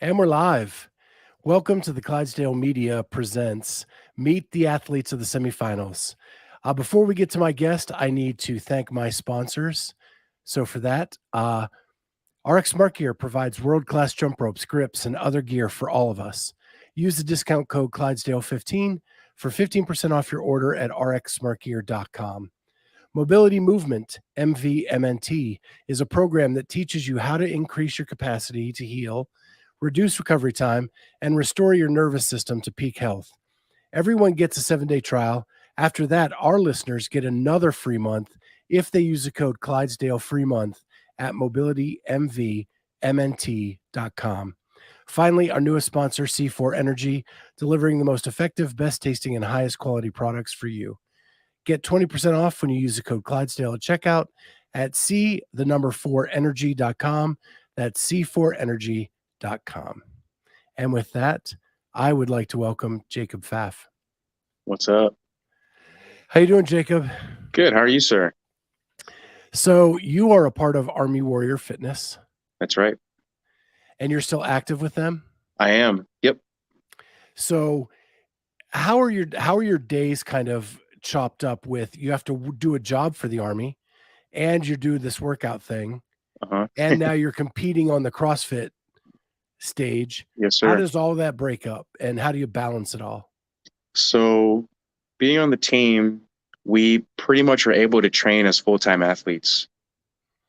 And we're live. Welcome to the Clydesdale Media presents Meet the Athletes of the Semifinals. Before we get to my guest, I need to thank my sponsors. So for that, RX Smart Gear provides world-class jump ropes, grips, and other gear for all of us. Use the discount code Clydesdale15 for 15% off your order at rxsmartgear.com. Mobility Movement, MVMNT, is a program that teaches you how to increase your capacity to heal, reduce recovery time, and restore your nervous system to peak health. Everyone gets a 7-day trial. After that, our listeners get another free month if they use the code Clydesdale free month at mobilitymvmnt.com. Finally, our newest sponsor, C4 Energy, delivering the most effective, best tasting, and highest quality products for you. Get 20% off when you use the code Clydesdale at checkout at c4energy.com. That's c4energy.com. And with that, I would like to welcome Jacob Pfaff. What's up? How you doing, Jacob? Good. How are you, sir? So you are a part of Army Warrior Fitness. That's right. And you're still active with them? I am. Yep. So how are your days kind of chopped up with you have to do a job for the Army and you do this workout thing and now you're competing on the CrossFit stage? Yes, sir. How does all that break up and how do you balance it all? So being on the team, we pretty much are able to train as full-time athletes.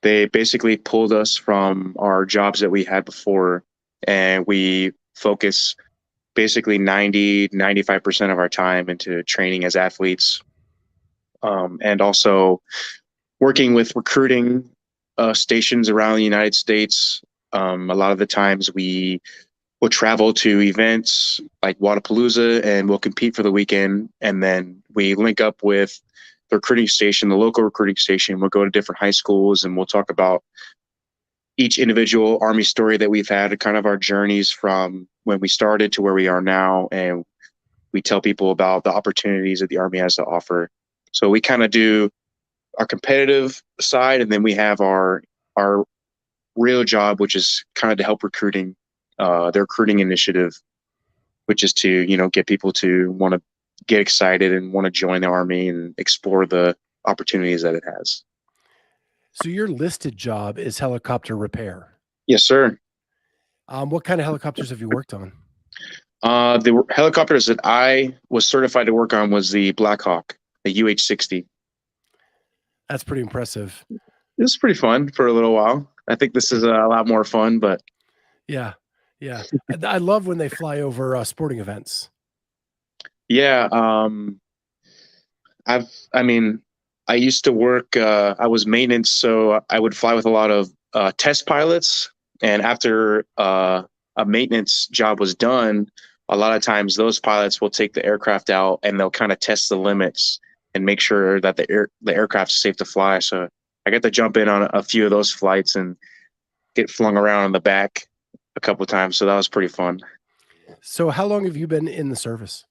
They basically pulled us from our jobs that we had before, and we focus basically 95% of our time into training as athletes, and also working with recruiting stations around the United States. A lot of the times we will travel to events like Wodapalooza and we'll compete for the weekend, and then we link up with the recruiting station, the local recruiting station. We'll go to different high schools and we'll talk about each individual Army story that we've had, kind of our journeys from when we started to where we are now. And we tell people about the opportunities that the Army has to offer. So we kind of do our competitive side, and then we have our real job, which is kind of to help recruiting, their recruiting initiative, which is to, get people to want to get excited and want to join the Army and explore the opportunities that it has. So your listed job is helicopter repair. Yes, sir. What kind of helicopters have you worked on? The helicopters that I was certified to work on was the Blackhawk, the UH-60. That's pretty impressive. It was pretty fun for a little while. I think this is a lot more fun, but yeah. I love when they fly over sporting events. Yeah. I used to work, I was maintenance, so I would fly with a lot of test pilots. And after a maintenance job was done, a lot of times those pilots will take the aircraft out and they'll kind of test the limits and make sure that the aircraft's safe to fly. So I got to jump in on a few of those flights and get flung around on the back a couple of times. So that was pretty fun. So how long have you been in the service?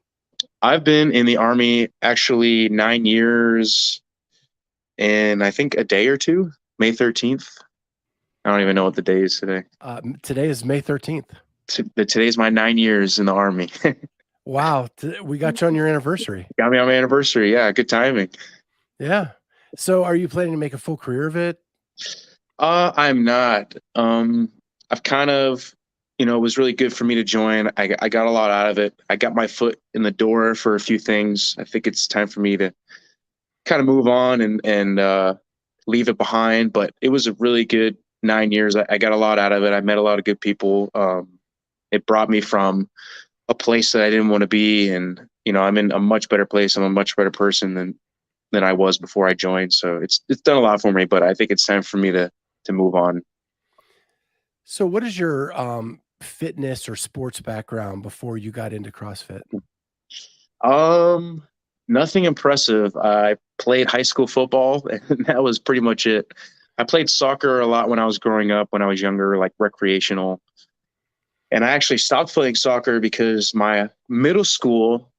I've been in the Army actually 9 years and I think a day or two, May 13th. I don't even know what the day is today. Today is May 13th. Today's my 9 years in the Army. Wow. We got you on your anniversary. Got me on my anniversary. Yeah. Good timing. Yeah. So are you planning to make a full career of it? I'm not. I've kind of, it was really good for me to join. I got a lot out of it. I got my foot in the door for a few things. I think it's time for me to kind of move on and leave it behind. But it was a really good 9 years. I got a lot out of it. I met a lot of good people. It brought me from a place that I didn't want to be. And, I'm in a much better place. I'm a much better person than I was before I joined. So it's done a lot for me, but I think it's time for me to move on. So what is your fitness or sports background before you got into CrossFit? Nothing impressive. I played high school football and that was pretty much it. I played soccer a lot when I was growing up, when I was younger, like recreational. And I actually stopped playing soccer because my middle school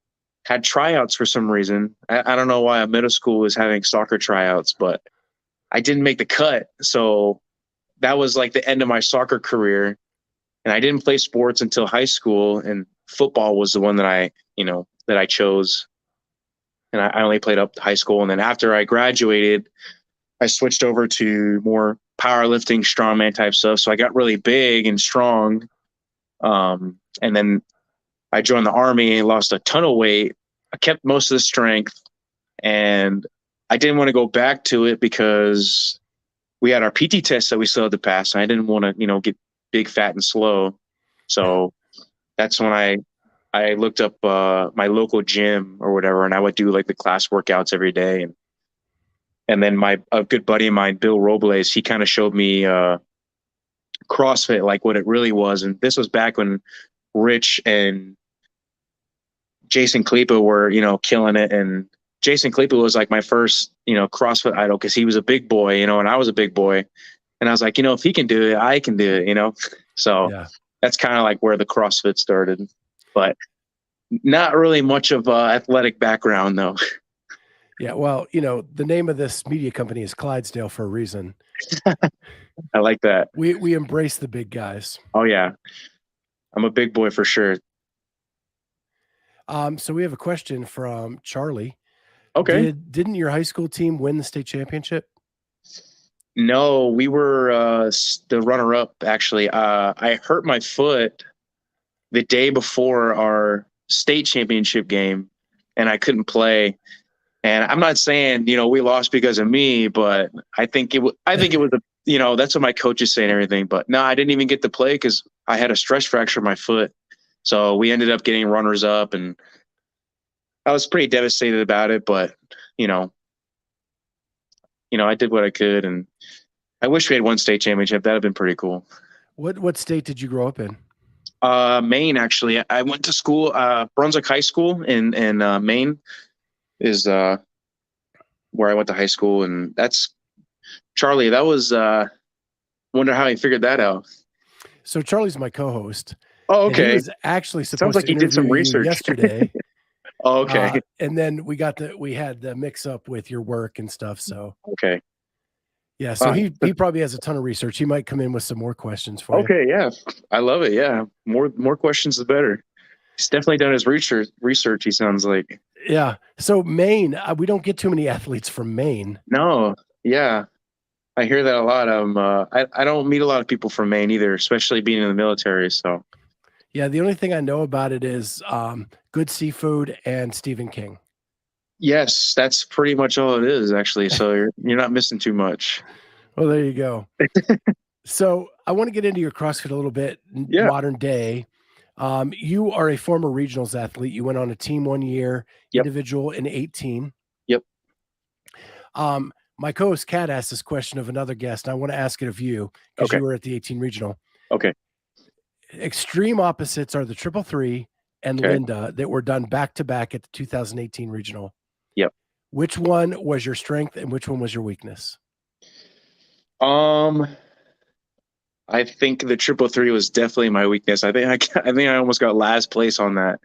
had tryouts for some reason. I don't know why a middle school was having soccer tryouts, but I didn't make the cut. So that was like the end of my soccer career. And I didn't play sports until high school, and football was the one that I chose. And I only played up to high school. And then after I graduated, I switched over to more powerlifting, strongman type stuff. So I got really big and strong. And then I joined the Army and lost a ton of weight. I kept most of the strength, and I didn't want to go back to it because we had our PT test that we still had to pass. And I didn't want to, get big, fat, and slow. So that's when I looked up my local gym or whatever, and I would do like the class workouts every day. And then a good buddy of mine, Bill Robles, he kind of showed me CrossFit, like what it really was. And this was back when Rich and Jason Kliepa were, killing it. And Jason Kliepa was like my first, CrossFit idol, because he was a big boy, and I was a big boy. And I was like, if he can do it, I can do it, So that's kind of like where the CrossFit started. But not really much of athletic background, though. Yeah, well, the name of this media company is Clydesdale for a reason. I like that. We embrace the big guys. Oh, yeah. I'm a big boy for sure. So we have a question from Charlie. Okay. Didn't your high school team win the state championship? No, we were the runner-up, actually. I hurt my foot the day before our state championship game, and I couldn't play. And I'm not saying, we lost because of me, but I think it was that's what my coaches say and everything. But no, I didn't even get to play because I had a stress fracture in my foot. So we ended up getting runners up, and I was pretty devastated about it. But, I did what I could, and I wish we had one state championship. That'd have been pretty cool. What state did you grow up in? Maine, actually. I went to school, Brunswick High School in Maine is where I went to high school. And that's Charlie. That was wonder how he figured that out. So Charlie's my co-host. Oh, okay. He was actually supposed Sounds like to he did some research yesterday. Oh, okay. And then we had the mix up with your work and stuff. So okay. Yeah, so he probably has a ton of research. He might come in with some more questions for you. Okay, yeah. I love it. Yeah. More questions the better. He's definitely done his research, he sounds like. Yeah. So Maine, we don't get too many athletes from Maine. No. Yeah. I hear that a lot. I don't meet a lot of people from Maine either, especially being in the military. So yeah, the only thing I know about it is good seafood and Stephen King. Yes, that's pretty much all it is, actually. So you're not missing too much. Well, there you go. So I want to get into your CrossFit a little bit, modern day. You are a former regionals athlete. You went on a team 1 year, individual in 18. Yep. My co-host Kat asked this question of another guest, and I want to ask it of you because you were at the 18 regional. Okay. Extreme opposites are the 333 and Linda that were done back-to-back at the 2018 regional. Yep. Which one was your strength and which one was your weakness? I think the 333 was definitely my weakness. I think I almost got last place on that.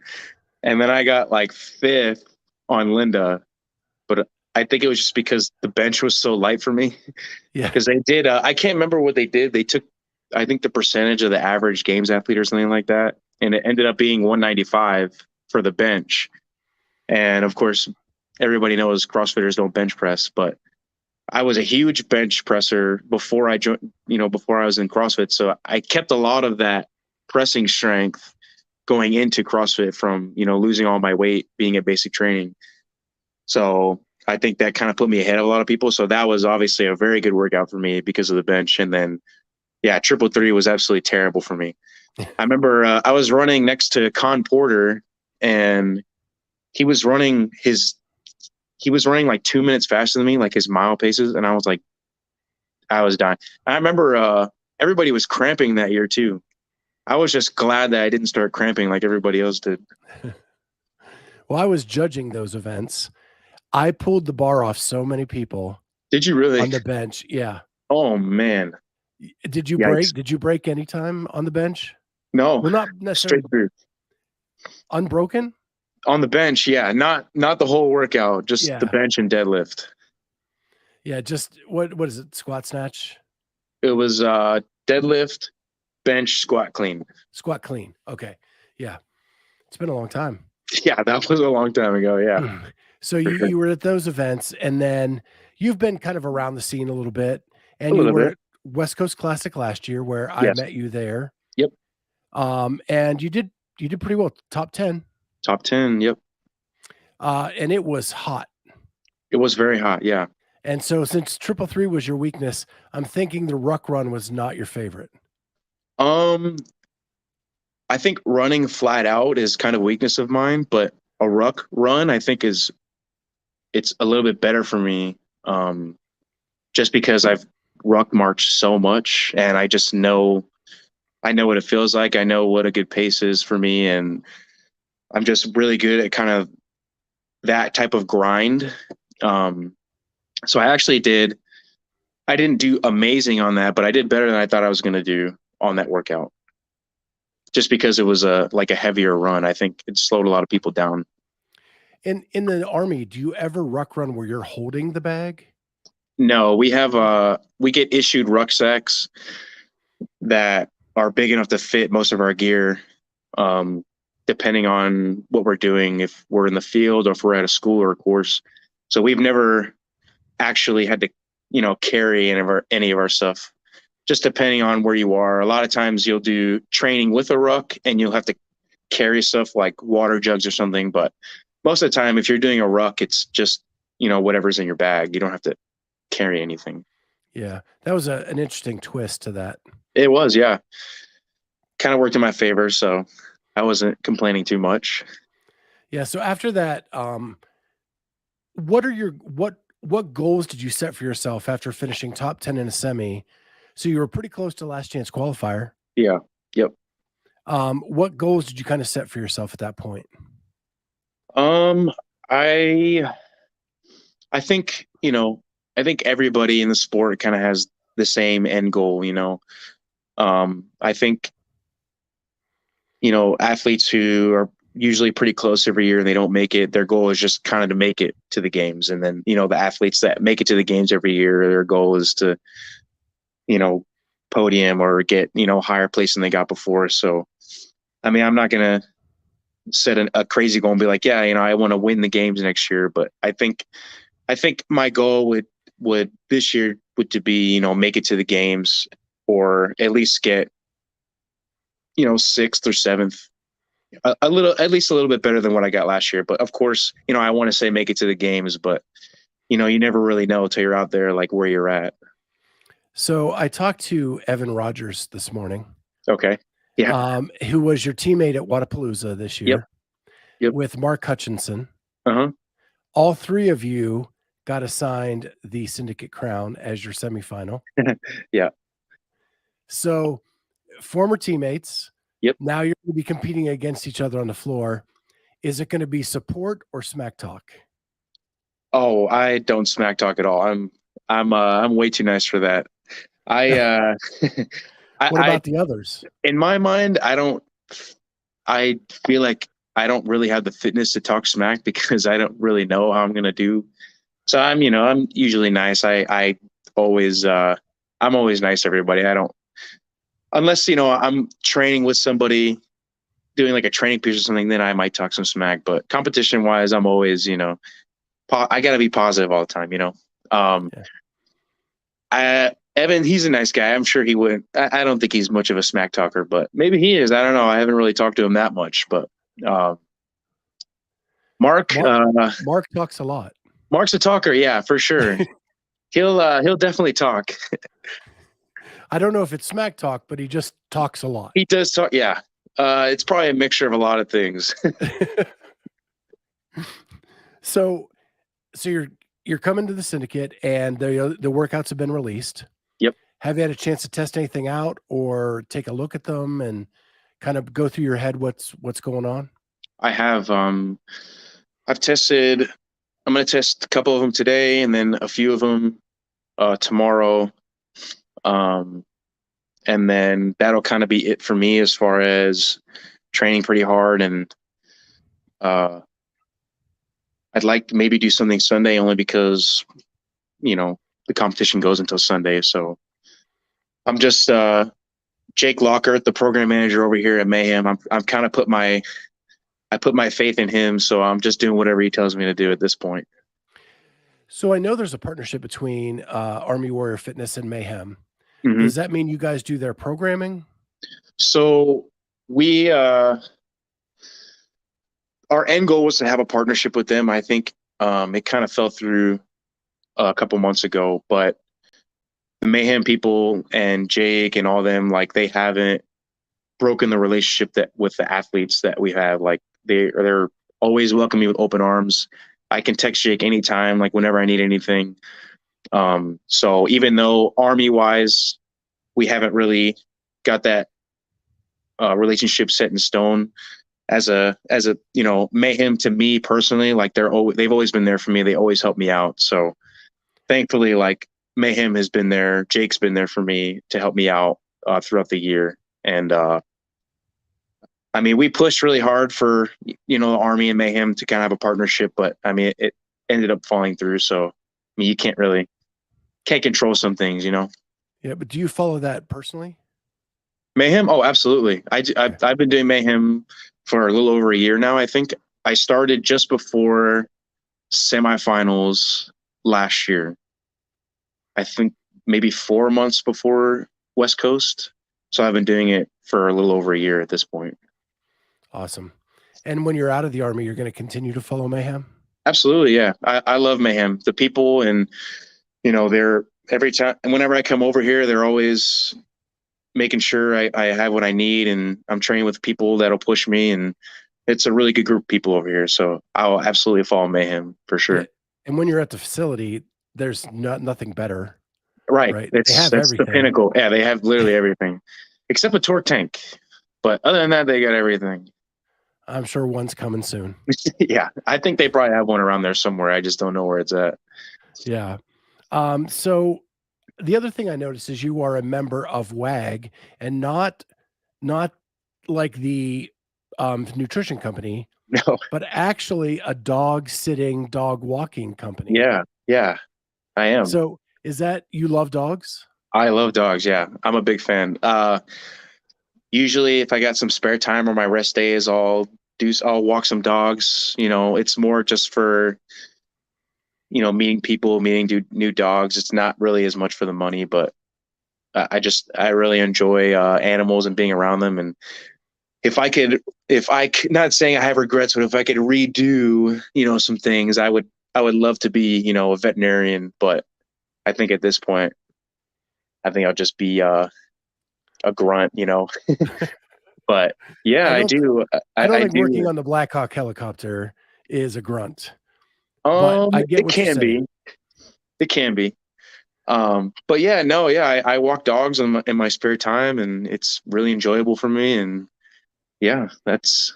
And then I got like 5th on Linda, but I think it was just because the bench was so light for me. Yeah. Because they did, I can't remember what they did. They took, I think, the percentage of the average games athlete or something like that. And it ended up being 195 for the bench. And of course, everybody knows CrossFitters don't bench press, but I was a huge bench presser before I joined, before I was in CrossFit. So I kept a lot of that pressing strength going into CrossFit from, losing all my weight being at basic training. So I think that kind of put me ahead of a lot of people. So that was obviously a very good workout for me because of the bench. And then, 333 was absolutely terrible for me. I remember I was running next to Con Porter, and he was running like 2 minutes faster than me, like his mile paces. And I was dying. I remember everybody was cramping that year too. I was just glad that I didn't start cramping like everybody else did. Well, I was judging those events. I pulled the bar off so many people. Did you really? On the bench? Yeah. Oh man. Did you break? Did you break any time on the bench? No. Well, not necessarily. Straight through. Unbroken? On the bench, yeah. Not the whole workout, just the bench and deadlift. Yeah, just what is it? Squat snatch? It was deadlift, bench, squat, clean. Squat, clean. Okay. Yeah. It's been a long time. Yeah, that was a long time ago. Yeah. So For sure. you were at those events, and then you've been kind of around the scene a little bit, and A you little were bit. at West Coast Classic last year where I Yes. met you there. Yep. And you did pretty well, top 10. Top 10. Yep. And it was hot. It was very hot. Yeah. And so since 333 was your weakness, I'm thinking the ruck run was not your favorite. I think running flat out is kind of a weakness of mine, but a ruck run I think it's a little bit better for me. Just because I've ruck marched so much and I know what it feels like. I know what a good pace is for me, and I'm just really good at kind of that type of grind. So I didn't do amazing on that, but I did better than I thought I was going to do on that workout. Just because it was a heavier run, I think it slowed a lot of people down. In the Army, do you ever ruck run where you're holding the bag? No, we get issued rucksacks that are big enough to fit most of our gear, depending on what we're doing, if we're in the field or if we're at a school or a course. So we've never actually had to, carry any of our stuff, just depending on where you are. A lot of times you'll do training with a ruck and you'll have to carry stuff like water jugs or something. But most of the time, if you're doing a ruck, it's just, whatever's in your bag. You don't have to carry anything. Yeah, that was an interesting twist to that. It was, yeah. Kind of worked in my favor, so I wasn't complaining too much. Yeah. So after that, what goals did you set for yourself after finishing top 10 in a semi? So you were pretty close to last chance qualifier. Yeah. Yep. What goals did you kind of set for yourself at that point? I think, I think everybody in the sport kind of has the same end goal, I think, athletes who are usually pretty close every year and they don't make it, their goal is just kind of to make it to the games. And then, the athletes that make it to the games every year, their goal is to, podium or get, higher place than they got before. So, I mean, I'm not going to set a crazy goal and be like, yeah, I want to win the games next year. But I think my goal would this year would to be, make it to the games or at least get, 6th or 7th, at least a little bit better than what I got last year. But of course, I want to say make it to the games, but you never really know till you're out there, like where you're at. So I talked to Evan Rogers this morning. Okay. Yeah. Who was your teammate at Wodapalooza this year? Yep. With Mark Hutchinson. Uh-huh. All three of you got assigned the Syndicate Crown as your semifinal. Yeah. So former teammates. Yep. Now you're going to be competing against each other on the floor. Is it going to be support or smack talk? Oh, I don't smack talk at all. I'm way too nice for that. What about the others? In my mind, I feel like I don't really have the fitness to talk smack because I don't really know how I'm going to do. So I'm usually nice. I'm always nice to everybody. I don't, unless, I'm training with somebody doing like a training piece or something, then I might talk some smack, but competition wise, I'm always, I gotta be positive all the time, Evan, he's a nice guy. I'm sure he wouldn't. I don't think he's much of a smack talker, but maybe he is. I don't know. I haven't really talked to him that much, but Mark talks a lot. Mark's a talker, yeah, for sure. He'll definitely talk. I don't know if it's smack talk, but he just talks a lot. He does talk, yeah. It's probably a mixture of a lot of things. So you're coming to the Syndicate, and the workouts have been released. Yep. Have you had a chance to test anything out or take a look at them and kind of go through your head what's going on? I have. I've tested. I'm going to test a couple of them today, and then a few of them tomorrow. And then that'll kind of be it for me as far as training pretty hard. And I'd like to maybe do something Sunday only because, the competition goes until Sunday. So I'm just Jake Lockhart, the program manager over here at Mayhem, I'm kind of put my faith in him, so I'm just doing whatever he tells me to do at this point. So I know there's a partnership between Army Warrior Fitness and Mayhem. Mm-hmm. Does that mean you guys do their programming? So we our end goal was to have a partnership with them. I think it kind of fell through a couple months ago, but the Mayhem people and Jake and all them, like, they haven't broken the relationship that with the athletes that we have. Like, they're always welcome me with open arms. I can text Jake anytime, like whenever I need anything. So even though Army wise, we haven't really got that relationship set in stone, as a Mayhem, to me personally, like, they've always been there for me. They always help me out. So thankfully, like, Mayhem has been there. Jake's been there for me to help me out throughout the year. And I mean, we pushed really hard for, Army and Mayhem to kind of have a partnership, but I mean, it ended up falling through. So, I mean, you can't control some things, Yeah, but do you follow that personally? Mayhem? Oh, absolutely. I've been doing Mayhem for a little over a year now. I think I started just before semifinals last year. I think maybe 4 months before West Coast. So I've been doing it for a little over a year at this point. Awesome. And when you're out of the Army, you're going to continue to follow Mayhem? Absolutely. Yeah. I love Mayhem. The people, and, they're every time, whenever I come over here, they're always making sure I have what I need, and I'm training with people that'll push me, and it's a really good group of people over here. So I'll absolutely follow Mayhem for sure. Yeah. And when you're at the facility, there's nothing better. Right. That's the pinnacle. Yeah, they have literally everything except a torque tank. But other than that, they got everything. I'm sure one's coming soon. Yeah, I think they probably have one around there somewhere. I just don't know where it's at. Yeah. So the other thing I noticed is you are a member of WAG, and not like the nutrition company, No, but actually a dog walking company. Yeah, I am. So is that, you love dogs? I love dogs. Yeah, I'm a big fan. Usually if I got some spare time or my rest days, I'll walk some dogs. It's more just for, meeting people, meeting new dogs. It's not really as much for the money, but I really enjoy animals and being around them. And not saying I have regrets, but if I could redo, some things, I would love to be, a veterinarian. But I think at this point, I'll just be a grunt, But yeah, I do. I don't think working on the Blackhawk helicopter is a grunt. But I get what you're saying. It can be. But yeah, no, yeah, I walk dogs in my spare time, and it's really enjoyable for me. And yeah, that's.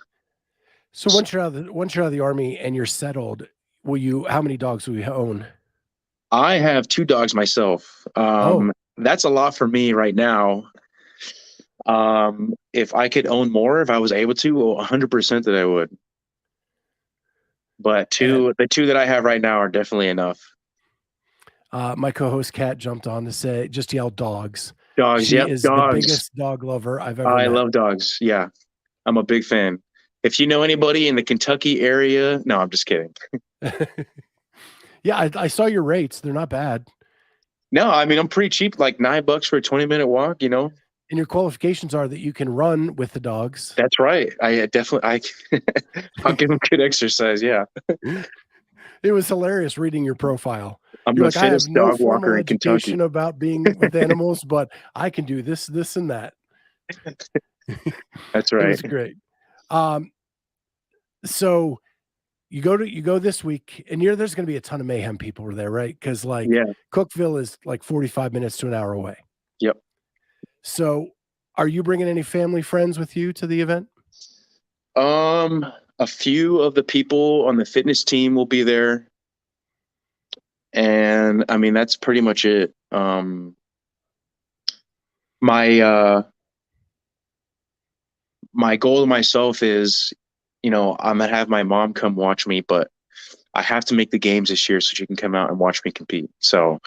So once you're out of the Army and you're settled, how many dogs will you own? I have 2 dogs myself. That's a lot for me right now. If I could own more, if I was able to, 100% that I would. But the 2 that I have right now are definitely enough. My co-host Kat jumped on to say, just yell dogs. Dogs, she yep, is dogs. The biggest dog lover I've ever met. I love dogs. Yeah, I'm a big fan. If you know anybody in the Kentucky area, no, I'm just kidding. Yeah, I saw your rates. They're not bad. No, I mean, I'm pretty cheap, like $9 for a 20-minute walk, And your qualifications are that you can run with the dogs. That's right. I'll give them good exercise. Yeah. It was hilarious reading your profile. I'm the fittest dog walker in Kentucky. About being with animals, but I can do this, and that. That's right. It was great. So you go this week, and there's going to be a ton of Mayhem people there, right? Because Cookeville is like 45 minutes to an hour away. Yep. So are you bringing any family friends with you to the event? A few of the people on the fitness team will be there. And I mean, that's pretty much it. My goal to myself is, I'm gonna have my mom come watch me, but I have to make the games this year so she can come out and watch me compete. So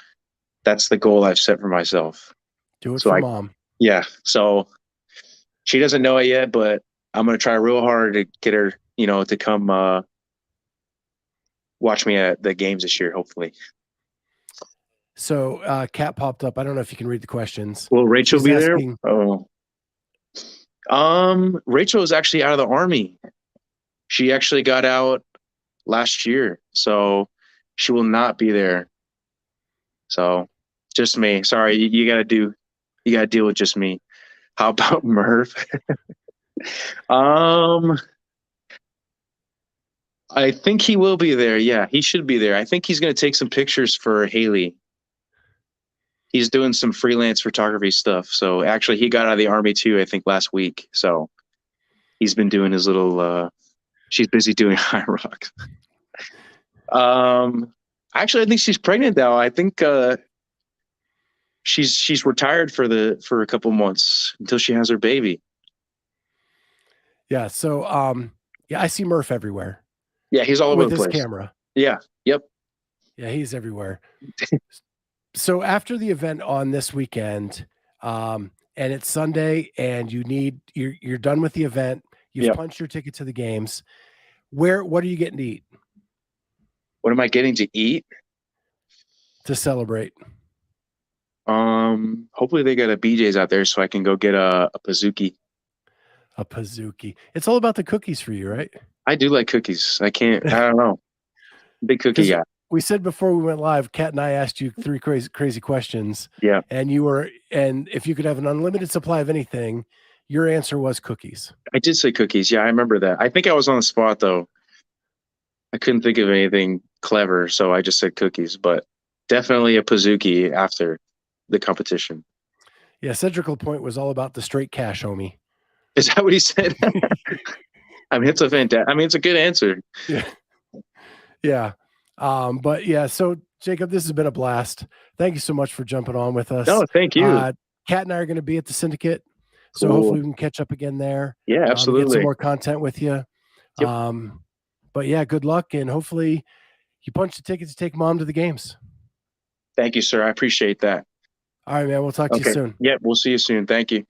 that's the goal I've set for myself. Do it for mom. Yeah. So She doesn't know it yet, but I'm gonna try real hard to get her, to come watch me at the games this year, hopefully. So Kat popped up. I don't know if you can read the questions. Will Rachel She's be asking, there? Oh. Rachel is actually out of the Army. She actually got out last year, so she will not be there. So just me. Sorry, you gotta deal with just me. How about Merv? I think he will be there. Yeah, he should be there. I think he's gonna take some pictures for Haley. He's doing some freelance photography stuff. So actually he got out of the Army too, I think last week. So he's been doing his little she's busy doing high rock. Actually I think she's pregnant now. I think she's retired for a couple months until she has her baby. Yeah. So yeah, I see Murph everywhere. Yeah, he's all over with the his place. camera. Yeah. Yep. Yeah, he's everywhere. So after the event on this weekend, and it's Sunday, and you're done with the event, you've punched your ticket to the games. What are you getting to eat? What am I getting to eat? To celebrate. Hopefully they got a BJ's out there so I can go get a Pizookie. A Pizookie. It's all about the cookies for you, right? I do like cookies. I don't know. Big cookie guy. We said before we went live, Kat and I asked you 3 crazy questions. Yeah. And if you could have an unlimited supply of anything, your answer was cookies. I did say cookies. Yeah, I remember that. I think I was on the spot though. I couldn't think of anything clever, so I just said cookies, but definitely a Pizookie after the competition. Yeah, Cedric LaPointe was all about the straight cash, homie. Is that what he said? I mean, it's a good answer. Yeah. Yeah. But yeah, so Jacob, this has been a blast. Thank you so much for jumping on with us. No, thank you. Kat and I are going to be at the Syndicate, so hopefully we can catch up again there. Yeah, absolutely. Get some more content with you. Yep. But yeah, good luck, and hopefully you punch the tickets to take mom to the games. Thank you, sir. I appreciate that. All right, man. We'll talk to you soon. Yep, we'll see you soon. Thank you.